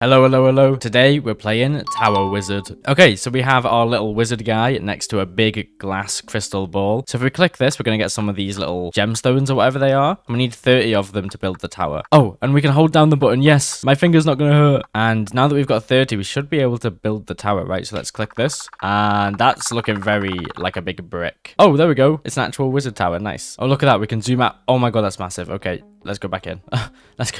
Hello, hello, hello. Today we're playing Tower Wizard. Okay, so we have our little wizard guy next to a big glass crystal ball. So if we click this, we're going to get some of these little gemstones or whatever they are. We need 30 of them to build the tower. Oh, and we can hold down the button. Yes, my finger's not going to hurt. And now that we've got 30, we should be able to build the tower, right? So let's click this. And that's looking very like a big brick. Oh, there we go. It's an actual wizard tower. Nice. Oh, look at that. We can zoom out. Oh my God, that's massive. Okay, let's go back in. Let's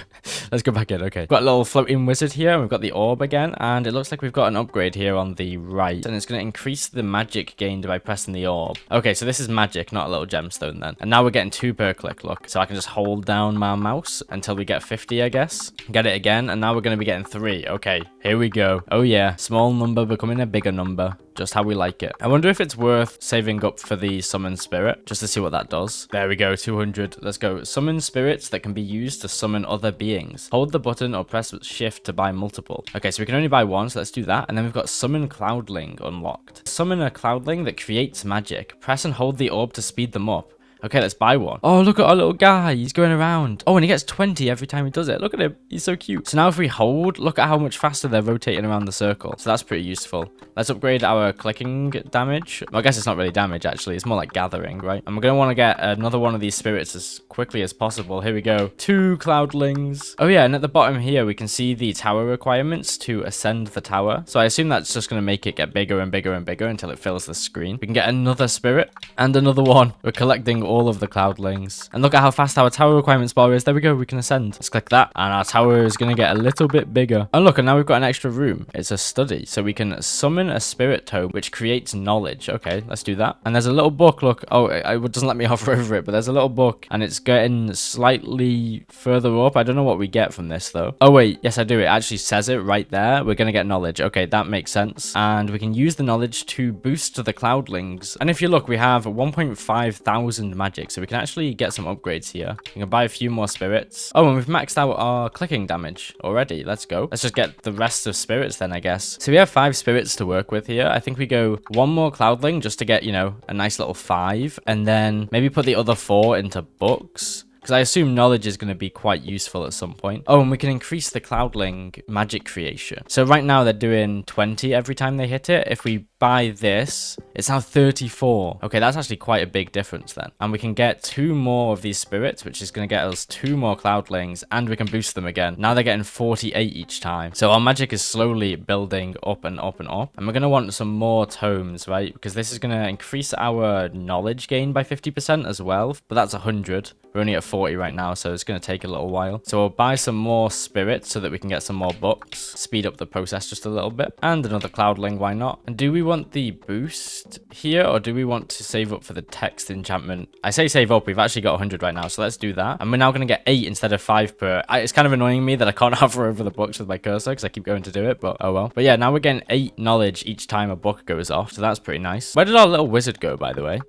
go back in. Okay, got a little floating wizard here. We've got the orb again, and it looks like we've got an upgrade here on the right, and it's going to increase the magic gained by pressing the orb. Okay, so this is magic, not a little gemstone then. And now we're getting 2 per click. Look, so I can just hold down my mouse until we get 50, I guess. Get it again, and now we're going to be getting 3. Okay, here we go. Oh yeah, small number becoming a bigger number. Just how we like it. I wonder if it's worth saving up for the summon spirit, just to see what that does. There we go, 200. Let's go. Summon spirits that can be used to summon other beings. Hold the button or press shift to buy multiple. Okay, so we can only buy 1, so let's do that. And then we've got summon cloudling unlocked. Summon a cloudling that creates magic. Press and hold the orb to speed them up. Okay, let's buy one. Oh, look at our little guy. He's going around. Oh, and he gets 20 every time he does it. Look at him. He's so cute. So now if we hold, look at how much faster they're rotating around the circle. So that's pretty useful. Let's upgrade our clicking damage. Well, I guess it's not really damage, actually. It's more like gathering, right? And we're going to want to get another one of these spirits as quickly as possible. Here we go. 2 cloudlings. Oh, yeah, and at the bottom here, we can see the tower requirements to ascend the tower. So I assume that's just going to make it get bigger and bigger and bigger until it fills the screen. We can get another spirit and another one. We're collecting all of the cloudlings. And look at how fast our tower requirements bar is. There we go. We can ascend. Let's click that. And our tower is going to get a little bit bigger. And look, and now we've got an extra room. It's a study. So we can summon a spirit tome, which creates knowledge. Okay, let's do that. And there's a little book. Look. Oh, it doesn't let me hover over it, but there's a little book. And it's getting slightly further up. I don't know what we get from this, though. Oh, wait. Yes, I do. It actually says it right there. We're going to get knowledge. Okay, that makes sense. And we can use the knowledge to boost the cloudlings. And if you look, we have 1.5 thousand magic. So we can actually get some upgrades here. We can buy a few more spirits. Oh, and we've maxed out our clicking damage already. Let's go. Let's just get the rest of spirits then, I guess. So we have 5 spirits to work with here. I think we go 1 more cloudling just to get, you know, a nice little 5. And then maybe put the other 4 into books. Because I assume knowledge is going to be quite useful at some point. Oh, and we can increase the cloudling magic creation. So right now they're doing 20 every time they hit it. If we buy this, it's now 34. Okay, that's actually quite a big difference then. And we can get 2 more of these spirits, which is going to get us 2 more cloudlings, and we can boost them again. Now they're getting 48 each time. So our magic is slowly building up and up and up. And we're going to want some more tomes, right? Because this is going to increase our knowledge gain by 50% as well. But that's 100. We're only at 40 right now, so it's going to take a little while. So we'll buy some more spirits so that we can get some more books. Speed up the process just a little bit. And another cloudling, why not? And do we want the boost here, or do we want to save up for the text enchantment? I say save up. We've actually got 100 right now, so let's do that. And we're now going to get 8 instead of 5 per. It's kind of annoying me that I can't hover over the books with my cursor because I keep going to do it, but oh well. But yeah, now we're getting 8 knowledge each time a book goes off, so that's pretty nice. Where did our little wizard go, by the way?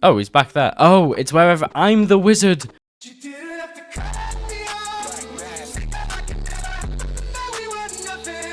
Oh, he's back there. Oh, it's wherever I'm the wizard.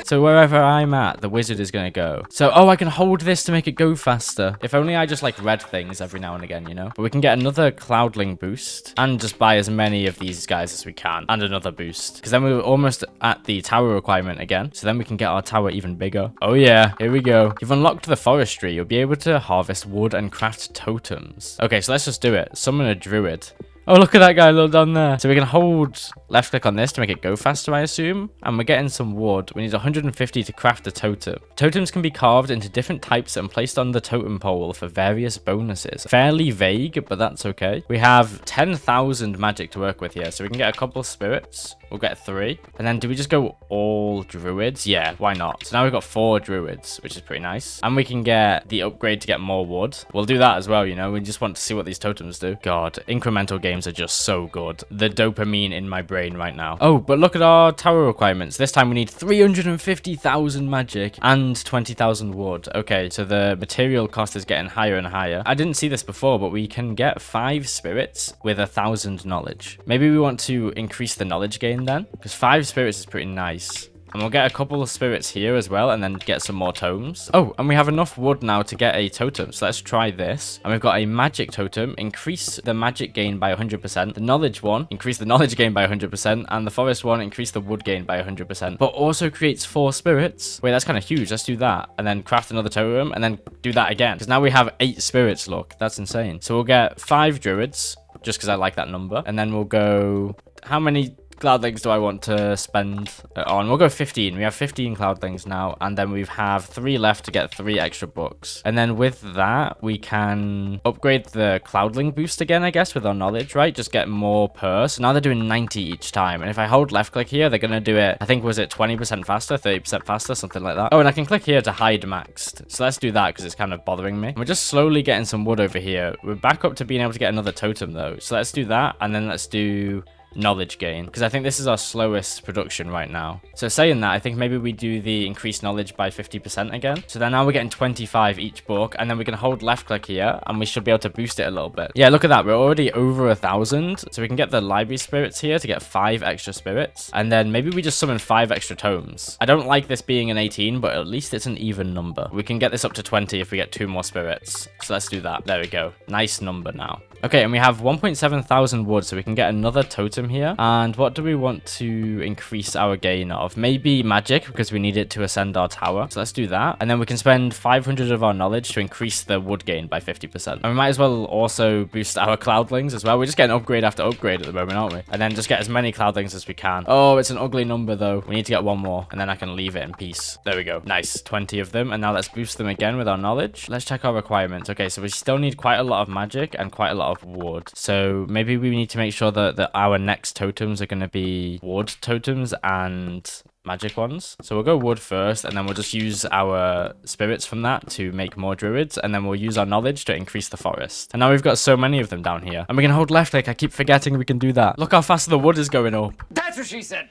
So wherever I'm at, the wizard is going to go. So, oh, I can hold this to make it go faster. If only I just like read things every now and again, you know? But we can get another cloudling boost and just buy as many of these guys as we can. And another boost. Because then we're almost at the tower requirement again. So then we can get our tower even bigger. Oh yeah, here we go. You've unlocked the forestry. You'll be able to harvest wood and craft totems. Okay, so let's just do it. Summon a druid. Oh, look at that guy a little down there. So we can hold left click on this to make it go faster, I assume. And we're getting some wood. We need 150 to craft a totem. Totems can be carved into different types and placed on the totem pole for various bonuses. Fairly vague, but that's okay. We have 10,000 magic to work with here. So we can get a couple of spirits. We'll get 3. And then do we just go all druids? Yeah, why not? So now we've got 4 druids, which is pretty nice. And we can get the upgrade to get more wood. We'll do that as well, you know. We just want to see what these totems do. God, incremental games are just so good. The dopamine in my brain right now. Oh, but look at our tower requirements. This time we need 350,000 magic and 20,000 wood. Okay, so the material cost is getting higher and higher. I didn't see this before, but we can get 5 spirits with 1,000 knowledge. Maybe we want to increase the knowledge gain then, because 5 spirits is pretty nice. And we'll get a couple of spirits here as well, and then get some more tomes. Oh, and we have enough wood now to get a totem. So let's try this. And we've got a magic totem. Increase the magic gain by 100%. The knowledge one, increase the knowledge gain by 100%. And the forest one, increase the wood gain by 100%. But also creates 4 spirits. Wait, that's kind of huge. Let's do that. And then craft another totem, and then do that again. Because now we have 8 spirits, look. That's insane. So we'll get 5 druids, just because I like that number. And then we'll go... How many cloudlings do I want to spend on? We'll go 15. We have 15 cloudlings now, and then we have 3 left to get 3 extra books. And then with that, we can upgrade the cloudling boost again, I guess, with our knowledge, right? Just get more per. So now they're doing 90 each time. And if I hold left click here, they're going to do it, I think, was it 20% faster, 30% faster, something like that. Oh, and I can click here to hide maxed. So let's do that because it's kind of bothering me. We're just slowly getting some wood over here. We're back up to being able to get another totem though. So let's do that, and then let's do knowledge gain, because I think this is our slowest production right now. So saying that, I think maybe we do the increased knowledge by 50% again. So then now we're getting 25 each book, and then we can hold left click here, and we should be able to boost it a little bit. Yeah, look at that. We're already over 1,000. So we can get the library spirits here to get 5 extra spirits, and then maybe we just summon 5 extra tomes. I don't like this being an 18, but at least it's an even number. We can get this up to 20 if we get 2 more spirits. So let's do that. There we go. Nice number now. Okay, and we have 1.7 thousand wood, so we can get another totem here. And what do we want to increase our gain of? Maybe magic, because we need it to ascend our tower. So let's do that. And then we can spend 500 of our knowledge to increase the wood gain by 50%. And we might as well also boost our cloudlings as well. We're just getting upgrade after upgrade at the moment, aren't we? And then just get as many cloudlings as we can. Oh, it's an ugly number though. We need to get 1 more, and then I can leave it in peace. There we go. Nice. 20 of them. And now let's boost them again with our knowledge. Let's check our requirements. Okay, so we still need quite a lot of magic and quite a lot of wood. So maybe we need to make sure that our next totems are going to be wood totems and magic ones. So we'll go wood first, and then we'll just use our spirits from that to make more druids, and then we'll use our knowledge to increase the forest. And now we've got so many of them down here, and we can hold left click. I keep forgetting we can do that. Look how fast the wood is going up. That's what she said.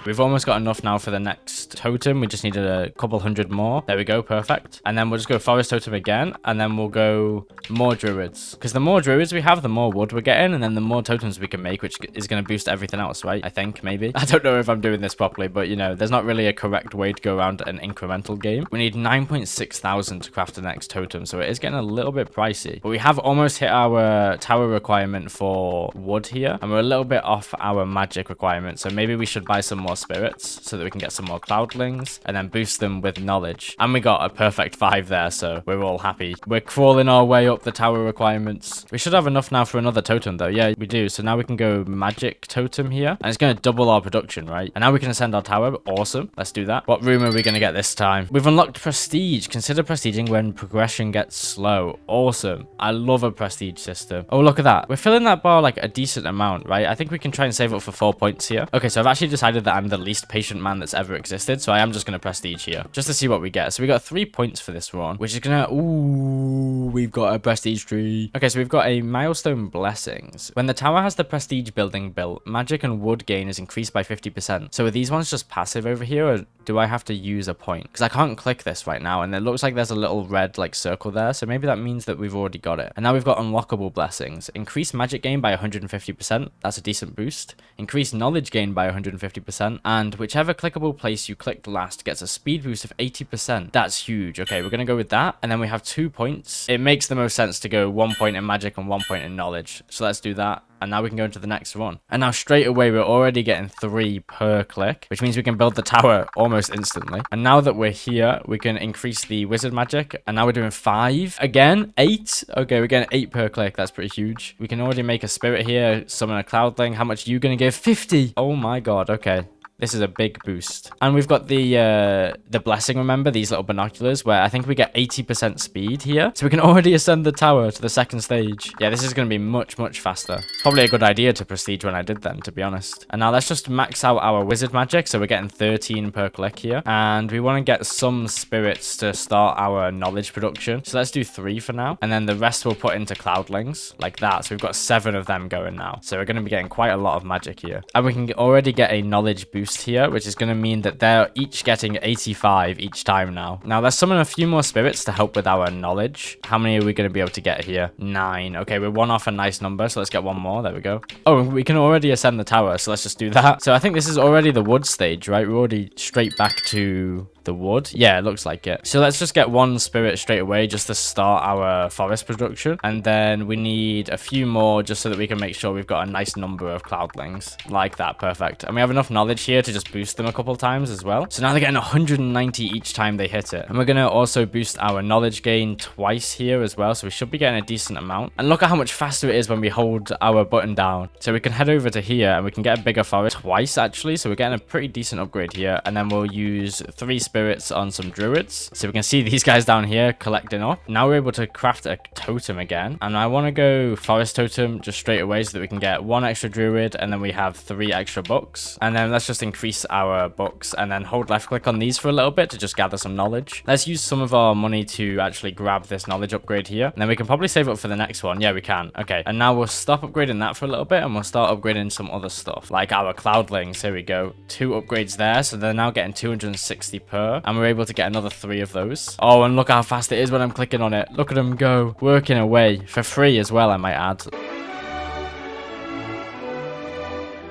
We've almost got enough now for the next totem. We just needed a couple hundred more. There we go. Perfect. And then we'll just go forest totem again, and then we'll go more druids, because the more druids we have, the more wood we're getting, and then the more totems we can make, which is going to boost everything else, right? I think, maybe. I don't know if I'm doing this properly, but you know, there's not really a correct way to go around an incremental game. We need 9.6 thousand to craft the next totem, so it is getting a little bit pricey. But we have almost hit our tower requirement for wood here, and we're a little bit off our magic requirement, so maybe we should buy some more spirits so that we can get some more cloudlings and then boost them with knowledge. And we got a perfect 5 there, so we're all happy. We're crawling our way up the tower requirements. We should have enough now for another totem though. Yeah, we do. So now we can go magic totem here, and it's going to double our production, right? And now we can ascend our tower. Awesome. Let's do that. What room are we going to get this time? We've unlocked prestige. Consider prestiging when progression gets slow. Awesome. I love a prestige system. Oh, look at that. We're filling that bar like a decent amount, right? I think we can try and save up for 4 points here. Okay, so I've actually decided that I'm the least patient man that's ever existed, so I am just going to prestige here just to see what we get. So we got 3 points for this one, which is gonna... Ooh, we've got a prestige tree. Okay, so we've got a milestone blessings. When the tower has the prestige building built, magic and wood gain is increased by 50%. So are these ones just passive over here, or do I have to use a point? Because I can't click this right now, and it looks like there's a little red like circle there, so maybe that means that we've already got it. And now we've got unlockable blessings. Increase magic gain by 150%. That's a decent boost. Increase knowledge gain by 150%, and whichever clickable place you clicked last gets a speed boost of 80%. That's huge. Okay, we're gonna go with that, and then we have 2 points. It makes the most sense to go 1 point in magic and 1 point in knowledge, so let's do that. And now we can go into the next one. And now straight away, we're already getting 3 per click, which means we can build the tower almost instantly. And now that we're here, we can increase the wizard magic. And now we're doing 5 again. 8. Okay, we're getting 8 per click. That's pretty huge. We can already make a spirit here, summon a cloudling. How much are you going to give? 50. Oh my god. Okay. This is a big boost. And we've got the blessing, remember? These little binoculars where I think we get 80% speed here. So we can already ascend the tower to the 2nd stage. Yeah, this is going to be much, much faster. It's probably a good idea to prestige when I did then, to be honest. And now let's just max out our wizard magic. So we're getting 13 per click here. And we want to get some spirits to start our knowledge production. So let's do 3 for now. And then the rest we'll put into cloudlings like that. So we've got 7 of them going now. So we're going to be getting quite a lot of magic here. And we can already get a knowledge boost boost here, which is going to mean that they're each getting 85 each time now. Now, let's summon a few more spirits to help with our knowledge. How many are we going to be able to get here? 9. Okay, we're one off a nice number, so let's get one more. There we go. Oh, we can already ascend the tower, so let's just do that. So I think this is already the wood stage, right? We're already straight back to the wood. Yeah, it looks like it. So let's just get one spirit straight away just to start our forest production. And then we need a few more just so that we can make sure we've got a nice number of cloudlings. Like that. Perfect. And we have enough knowledge here to just boost them a couple times as well. So now they're getting 190 each time they hit it. And we're going to also boost our knowledge gain twice here as well. So we should be getting a decent amount. And look at how much faster it is when we hold our button down. So we can head over to here and we can get a bigger forest twice actually. So we're getting a pretty decent upgrade here. And then we'll use 3 spirits on some druids, so we can see these guys down here collecting up. Now we're able to craft a totem again, and I want to go forest totem just straight away so that we can get 1 extra druid, and then we have 3 extra books. And then let's just increase our books and then hold left click on these for a little bit to just gather some knowledge. Let's use some of our money to actually grab this knowledge upgrade here, and then we can probably save up for the next one. Yeah, we can. Okay, and now we'll stop upgrading that for a little bit, and we'll start upgrading some other stuff like our cloudlings. Here we go, 2 upgrades there, so they're now getting 260 per, and we're able to get another 3 of those. Oh, and look how fast it is when I'm clicking on it. Look at them go, working away for free as well, I might add.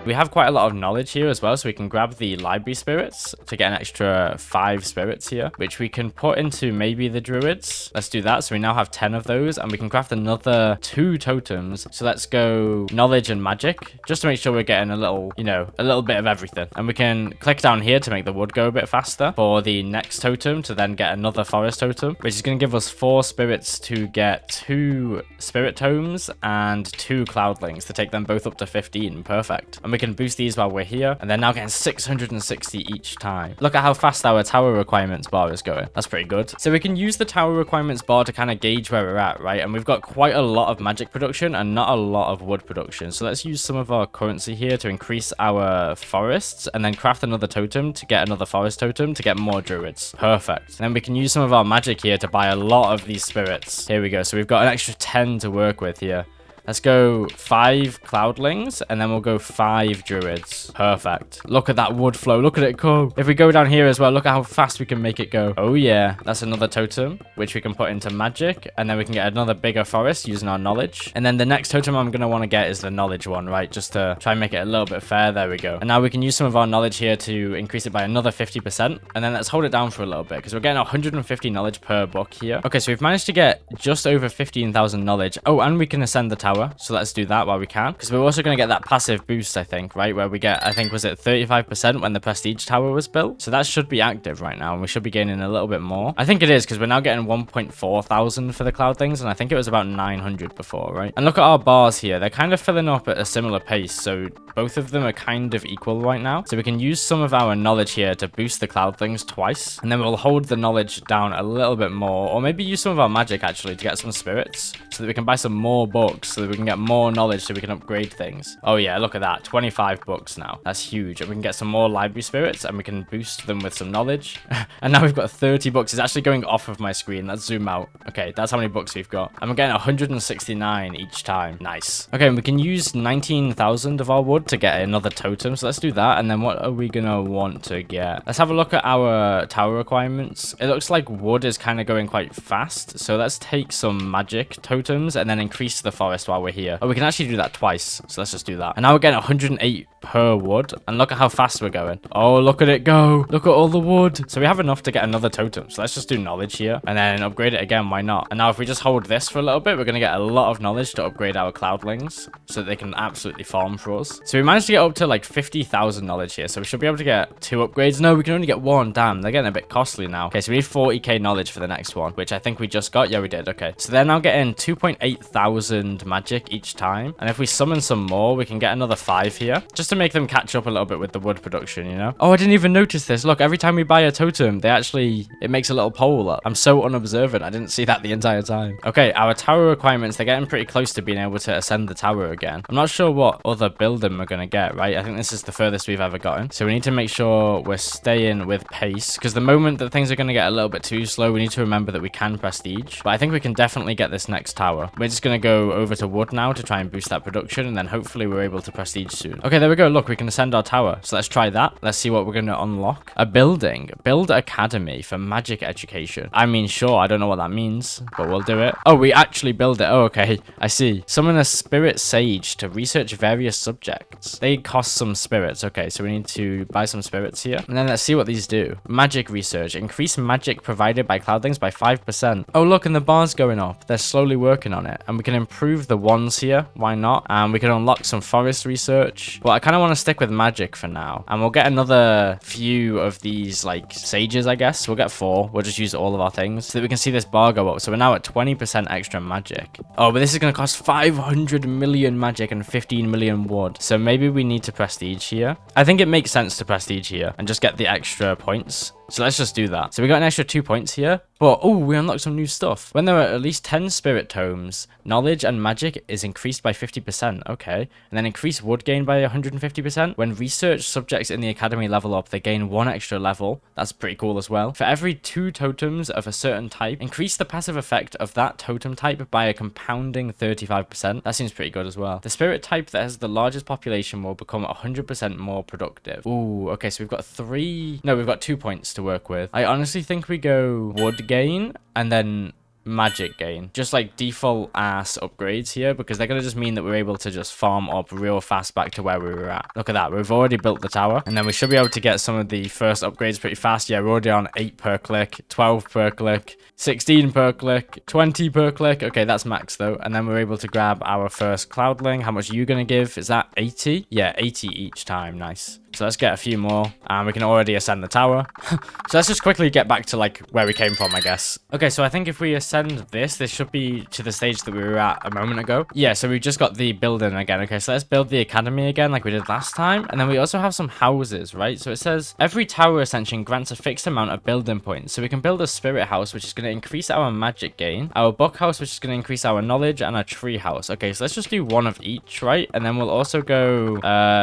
We have quite a lot of knowledge here as well, so we can grab the library spirits to get an extra 5 spirits here, which we can put into maybe the druids. Let's do that. So we now have 10 of those, and we can craft another 2 totems. So let's go knowledge and magic, just to make sure we're getting a little, you know, a little bit of everything. And we can click down here to make the wood go a bit faster for the next totem to then get another forest totem, which is going to give us 4 spirits to get 2 spirit tomes and 2 cloudlings to take them both up to 15. Perfect. And we can boost these while we're here, and they're now getting 660 each time. Look at how fast our tower requirements bar is going. That's pretty good. So we can use the tower requirements bar to kind of gauge where we're at, right? And we've got quite a lot of magic production and not a lot of wood production. So let's use some of our currency here to increase our forests, and then craft another totem to get another forest totem to get more druids. Perfect. And then we can use some of our magic here to buy a lot of these spirits. Here we go. So we've got an extra 10 to work with here. Let's go 5 cloudlings, and then we'll go 5 druids. Perfect. Look at that wood flow. Look at it go. If we go down here as well, look at how fast we can make it go. Oh yeah, that's another totem, which we can put into magic, and then we can get another bigger forest using our knowledge. And then the next totem I'm going to want to get is the knowledge one, right? Just to try and make it a little bit fair. There we go. And now we can use some of our knowledge here to increase it by another 50%. And then let's hold it down for a little bit, because we're getting 150 knowledge per book here. Okay, so we've managed to get just over 15,000 knowledge. Oh, and we can ascend the tower. So let's do that while we can, because we're also going to get that passive boost, I think, right? Where we get, I think, was it 35% when the prestige tower was built? So that should be active right now, and we should be gaining a little bit more. I think it is, because we're now getting 1.4 thousand for the cloud things, and I think it was about 900 before, right? And look at our bars here. They're kind of filling up at a similar pace, so both of them are kind of equal right now. So we can use some of our knowledge here to boost the cloud things twice, and then we'll hold the knowledge down a little bit more, or maybe use some of our magic actually to get some spirits, so that we can buy some more books, so that we can get more knowledge so we can upgrade things. Oh yeah, look at that, 25 books now. That's huge. And we can get some more library spirits, and we can boost them with some knowledge. And now we've got 30 books. It's actually going off of my screen. Let's zoom out. Okay, that's how many books we've got, and we're getting 169 each time. Nice. Okay, and we can use 19,000 of our wood to get another totem, so let's do that. And then what are we gonna want to get? Let's have a look at our tower requirements. It looks like wood is kind of going quite fast, so let's take some magic totems and then increase the forest while we're here. Oh, we can actually do that twice, so let's just do that. And now we're getting 108 per wood, and look at how fast we're going. Oh, look at it go. Look at all the wood. So we have enough to get another totem, so let's just do knowledge here and then upgrade it again. Why not? And now if we just hold this for a little bit, we're gonna get a lot of knowledge to upgrade our cloudlings so that they can absolutely farm for us. So we managed to get up to like 50,000 knowledge here, so we should be able to get 2 upgrades. No, we can only get 1. Damn, they're getting a bit costly now. Okay, so we need 40k knowledge for the next one, which I think we just got. Yeah, we did. Okay, so they're now getting 2.8 thousand magic each time, and if we summon some more, we can get another 5 here, just to make them catch up a little bit with the wood production, you know? Oh, I didn't even notice this. Look, every time we buy a totem, it makes a little pole up. I'm so unobservant. I didn't see that the entire time. Okay, our tower requirements, they're getting pretty close to being able to ascend the tower again. I'm not sure what other building we're going to get, right? I think this is the furthest we've ever gotten. So we need to make sure we're staying with pace, because the moment that things are going to get a little bit too slow, we need to remember that we can prestige. But I think we can definitely get this next tower. We're just going to go over to wood now to try and boost that production, and then hopefully we're able to prestige soon. Okay, there we go. Look, we can ascend our tower. So let's try that. Let's see what we're going to unlock. A building. Build academy for magic education. I mean, sure, I don't know what that means, but we'll do it. Oh, we actually build it. Oh, okay. I see. Summon a spirit sage to research various subjects. They cost some spirits. Okay, so we need to buy some spirits here. And then let's see what these do. Magic research. Increase magic provided by cloudlings by 5%. Oh, look, and the bar's going up. They're slowly working on it. And we can improve the wands here. Why not? And we can unlock some forest research. But I kind of want to stick with magic for now. And we'll get another few of these, like, sages, I guess. We'll get 4. We'll just use all of our things so that we can see this bar go up. So we're now at 20% extra magic. Oh, but this is going to cost 500 million magic and 15 million wood. So maybe we need to prestige here. I think it makes sense to prestige here and just get the extra points. So let's just do that. So we got an extra 2 points here. But, oh, we unlocked some new stuff. When there are at least 10 spirit tomes, knowledge and magic is increased by 50%. Okay. And then increase wood gain by 150%. When research subjects in the academy level up, they gain 1 extra level. That's pretty cool as well. For every 2 totems of a certain type, increase the passive effect of that totem type by a compounding 35%. That seems pretty good as well. The spirit type that has the largest population will become 100% more productive. Ooh, okay, so we've got 2 points to work with. I honestly think we go wood gain and then magic gain, just like default ass upgrades here, because they're gonna just mean that we're able to just farm up real fast back to where we were at. Look at that, we've already built the tower, and then we should be able to get some of the first upgrades pretty fast. Yeah, we're already on 8 per click, 12 per click, 16 per click, 20 per click. Okay, that's max though. And then we're able to grab our first cloudling. How much are you gonna give? Is that 80? Yeah, 80 each time. Nice. So let's get a few more, and we can already ascend the tower. So let's just quickly get back to like where we came from, I guess. Okay, so I think if we ascend this should be to the stage that we were at a moment ago. Yeah, so we just got the building again. Okay, so let's build the academy again like we did last time. And then we also have some houses, right? So it says every tower ascension grants a fixed amount of building points. So we can build a spirit house, which is going to increase our magic gain, our book house, which is going to increase our knowledge, and a tree house. Okay, so let's just do one of each, right? And then we'll also go,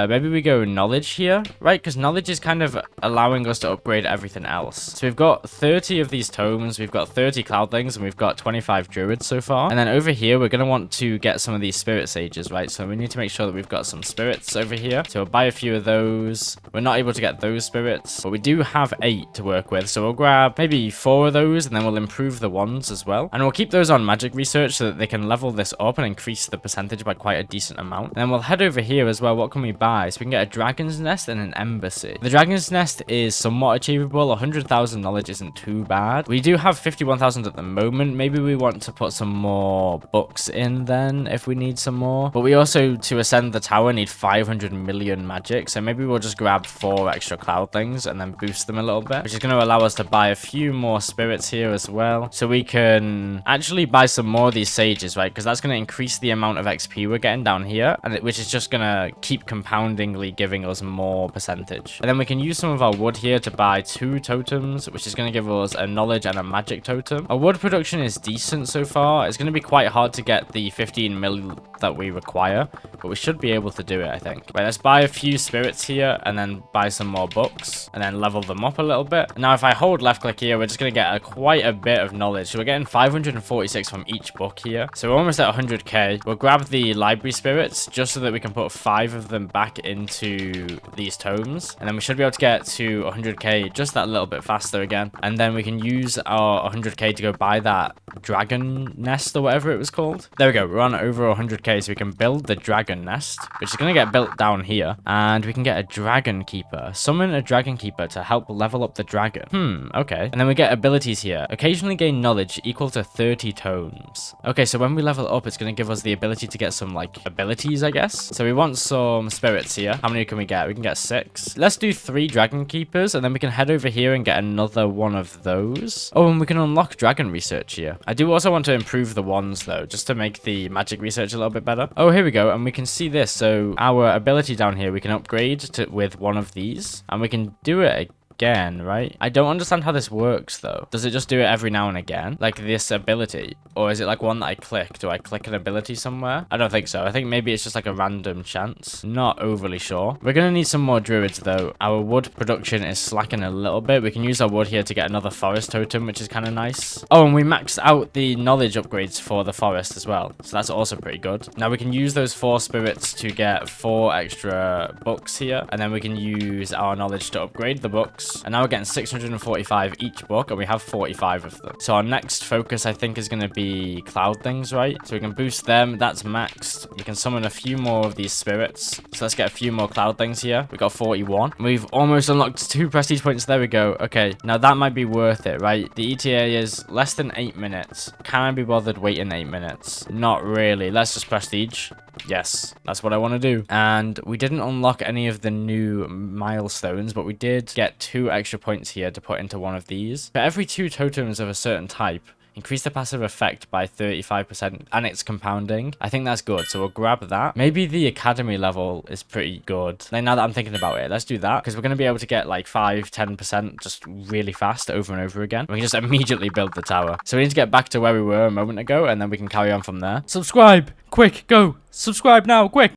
maybe we go knowledge here. Right, because knowledge is kind of allowing us to upgrade everything else. So we've got 30 of these tomes, we've got 30 cloudlings, and we've got 25 druids so far. And then over here, we're going to want to get some of these spirit sages, right? So we need to make sure that we've got some spirits over here. So we'll buy a few of those. We're not able to get those spirits, but we do have 8 to work with. So we'll grab maybe 4 of those, and then we'll improve the wands as well. And we'll keep those on magic research so that they can level this up and increase the percentage by quite a decent amount. And then we'll head over here as well. What can we buy? So we can get a dragon's nest and an embassy. The dragon's nest is somewhat achievable. 100,000 knowledge isn't too bad. We do have 51,000 at the moment. Maybe we want to put some more books in then if we need some more. But we also, to ascend the tower, need 500 million magic. So maybe we'll just grab 4 extra cloudlings and then boost them a little bit, which is going to allow us to buy a few more spirits here as well. So we can actually buy some more of these sages, right? Because that's going to increase the amount of XP we're getting down here, and which is just going to keep compoundingly giving us more percentage. And then we can use some of our wood here to buy 2 totems, which is going to give us a knowledge and a magic totem. Our wood production is decent so far. It's going to be quite hard to get the 15 mil that we require, but we should be able to do it, I think. Right, let's buy a few spirits here and then buy some more books and then level them up a little bit. Now, if I hold left click here, we're just going to get quite a bit of knowledge. So we're getting 546 from each book here. So we're almost at 100k. We'll grab the library spirits just so that we can put 5 of them back into these tomes. And then we should be able to get to 100k just that little bit faster again. And then we can use our 100k to go buy that dragon nest or whatever it was called. There we go. We're on over 100k, so we can build the dragon nest, which is going to get built down here. And we can get a dragon keeper. Summon a dragon keeper to help level up the dragon. Okay. And then we get abilities here. Occasionally gain knowledge equal to 30 tomes. Okay, so when we level up, it's going to give us the ability to get some, like, abilities, I guess. So we want some spirits here. How many can we get? We can get 6. Let's do 3 dragon keepers, and then we can head over here and get another one of those. Oh, and we can unlock dragon research here. I do also want to improve the wands, though, just to make the magic research a little bit better. Oh, here we go, and we can see this. So our ability down here, we can upgrade with one of these, and we can do it again, right? I don't understand how this works, though. Does it just do it every now and again? Like this ability? Or is it like one that I click? Do I click an ability somewhere? I don't think so. I think maybe it's just like a random chance. Not overly sure. We're going to need some more druids, though. Our wood production is slacking a little bit. We can use our wood here to get another forest totem, which is kind of nice. Oh, and we maxed out the knowledge upgrades for the forest as well. So that's also pretty good. Now we can use those 4 spirits to get 4 extra books here. And then we can use our knowledge to upgrade the books. And now we're getting 645 each book, and we have 45 of them. So our next focus, I think, is going to be cloud things, right? So we can boost them. That's maxed. We can summon a few more of these spirits. So let's get a few more cloud things here. We got 41. We've almost unlocked 2 prestige points. There we go. Okay, now that might be worth it, right? The ETA is less than 8 minutes. Can I be bothered waiting 8 minutes? Not really. Let's just prestige. Yes, that's what I want to do. And we didn't unlock any of the new milestones, but we did get 2 extra points here to put into one of these. For every 2 totems of a certain type, increase the passive effect by 35%, and it's compounding. I think that's good, so we'll grab that. Maybe the academy level is pretty good. Like, now that I'm thinking about it, let's do that, because we're going to be able to get like 5-10% just really fast over and over again. We can just immediately build the tower. So we need to get back to where we were a moment ago, and then we can carry on from there. Subscribe! Quick, go! Subscribe now, quick!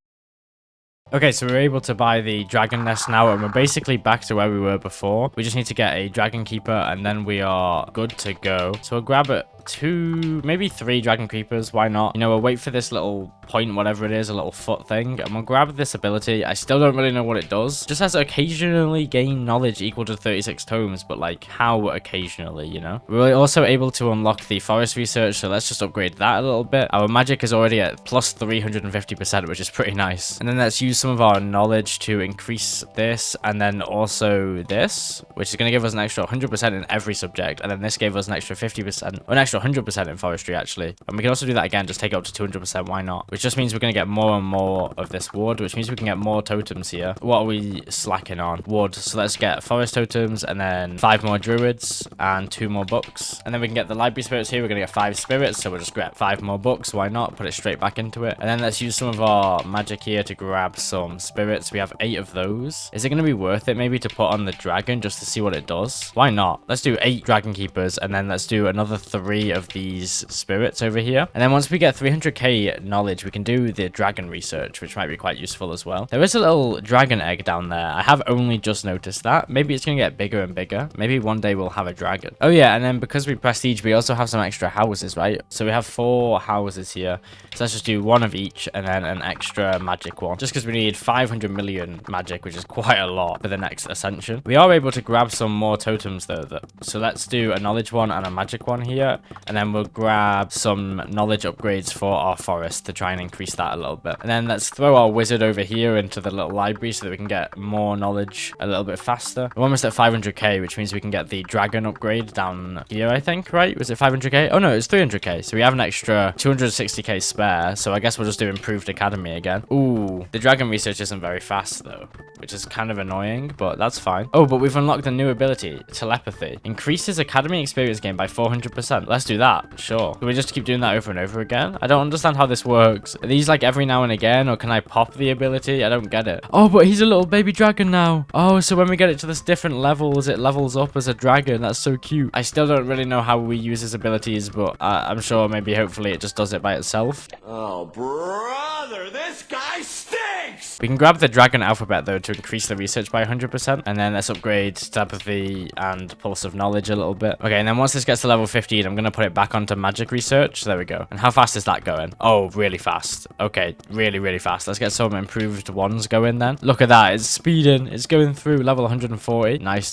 Okay, so we're able to buy the dragon nest now, and we're basically back to where we were before. We just need to get a dragon keeper, and then we are good to go. So we'll grab it. 2, maybe 3 dragon creepers. Why not? You know, we'll wait for this little point, whatever it is, a little foot thing, and we'll grab this ability. I still don't really know what it does. Just has occasionally gain knowledge equal to 36 tomes, but like how occasionally, you know? We're also able to unlock the forest research, so let's just upgrade that a little bit. Our magic is already at plus 350%, which is pretty nice. And then let's use some of our knowledge to increase this, and then also this, which is going to give us an extra 100% in every subject, and then this gave us an extra 50%, or an extra 100% in forestry, actually. And we can also do that again, just take it up to 200%, why not? Which just means we're going to get more and more of this wood, which means we can get more totems here. What are we slacking on? Wood. So let's get forest totems, and then 5 more druids, and 2 more books. And then we can get the library spirits here. We're going to get 5 spirits, so we'll just grab 5 more books, why not? Put it straight back into it. And then let's use some of our magic here to grab some spirits. We have 8 of those. Is it going to be worth it maybe to put on the dragon just to see what it does? Why not? Let's do 8 dragon keepers, and then let's do another 3 of these spirits over here. And then once we get 300k knowledge, we can do the dragon research, which might be quite useful as well. There is a little dragon egg down there. I have only just noticed that. Maybe it's going to get bigger and bigger. Maybe one day we'll have a dragon. Oh yeah, and then because we prestige, we also have some extra houses, right? So we have 4 houses here. So let's just do 1 of each, and then an extra magic one. Just because we need 500 million magic, which is quite a lot for the next ascension. We are able to grab some more totems though. So let's do a knowledge one and a magic one here. And then we'll grab some knowledge upgrades for our forest to try and increase that a little bit. And then let's throw our wizard over here into the little library so that we can get more knowledge a little bit faster. We're almost at 500k, which means we can get the dragon upgrade down here, I think, right? Was it 500k? Oh no, it's 300k. So we have an extra 260k spare. So I guess we'll just do improved academy again. Ooh, the dragon research isn't very fast though, which is kind of annoying, but that's fine. Oh, but we've unlocked a new ability, telepathy. Increases academy experience gain by 400%. Let's do that, sure. Do we just keep doing that over and over again? I don't understand how this works. Are these like every now and again, or can I pop the ability? I don't get it. Oh, but he's a little baby dragon now. Oh, so when we get it to this different levels, it levels up as a dragon. That's so cute. I still don't really know how we use his abilities, but I'm sure maybe hopefully it just does it by itself. Oh, brother, this guy stinks! We can grab the dragon alphabet though to increase the research by 100%, and then let's upgrade telepathy and pulse of knowledge a little bit. Okay, and then once this gets to level 15, I'm gonna put it back onto magic research. There we go. And how fast is that going? Oh, really fast. Okay, really fast. Let's get some improved ones going then. Look at that, it's speeding. It's going through level 140. Nice.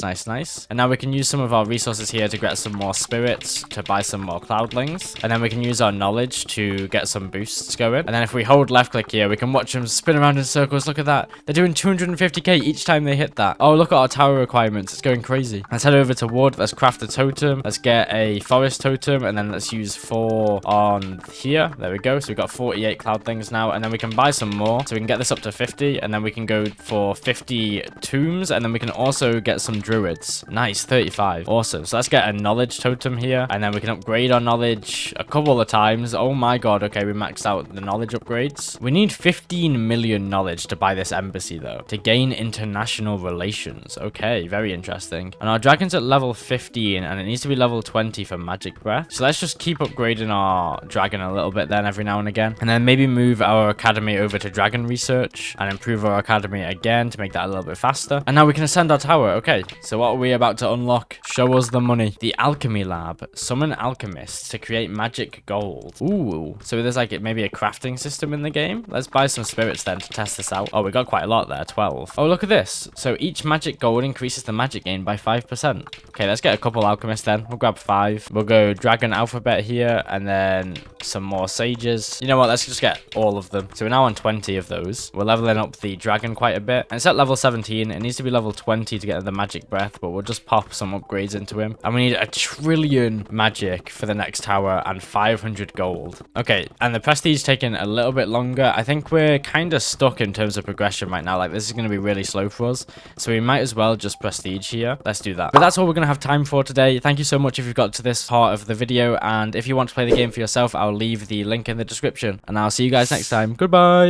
And now we can use some of our resources here to get some more spirits, to buy some more cloudlings, and then we can use our knowledge to get some boosts going. And then if we hold left click here, we can watch them spin around in circles. Look at that. They're doing 250k each time they hit that. Oh, look at our tower requirements. It's going crazy. Let's head over to wood. Let's craft a totem. Let's get a forest totem, and then let's use 4 on here. There we go. So we've got 48 cloud things now, and then we can buy some more. So we can get this up to 50, and then we can go for 50 tombs, and then we can also get some druids. Nice, 35. Awesome. So let's get a knowledge totem here, and then we can upgrade our knowledge a couple of times. Oh my god. Okay, we maxed out the knowledge upgrades. We need 15 million knowledge much to buy this embassy though. To gain international relations. Okay, very interesting. And our dragon's at level 15 and it needs to be level 20 for magic breath. So let's just keep upgrading our dragon a little bit then every now and again. And then maybe move our academy over to dragon research and improve our academy again to make that a little bit faster. And now we can ascend our tower. Okay, so what are we about to unlock? Show us the money. The alchemy lab. Summon alchemists to create magic gold. Ooh, so there's like maybe a crafting system in the game. Let's buy some spirits then to test this out. Oh, we got quite a lot there, 12. Oh, look at this. So each magic gold increases the magic gain by 5%. Okay, let's get a couple alchemists then. We'll grab 5. We'll go dragon alphabet here and then some more sages. You know what? Let's just get all of them. So we're now on 20 of those. We're leveling up the dragon quite a bit. And it's at level 17. It needs to be level 20 to get the magic breath, but we'll just pop some upgrades into him. And we need 1 trillion magic for the next tower and 500 gold. Okay, and the prestige taking a little bit longer. I think we're kind of stuck in terms of progression right now. Like, this is going to be really slow for us. So we might as well just prestige here. Let's do that. But that's all we're going to have time for today. Thank you so much if you've got to this part of the video. And if you want to play the game for yourself, I'll leave the link in the description. And I'll see you guys next time. Goodbye.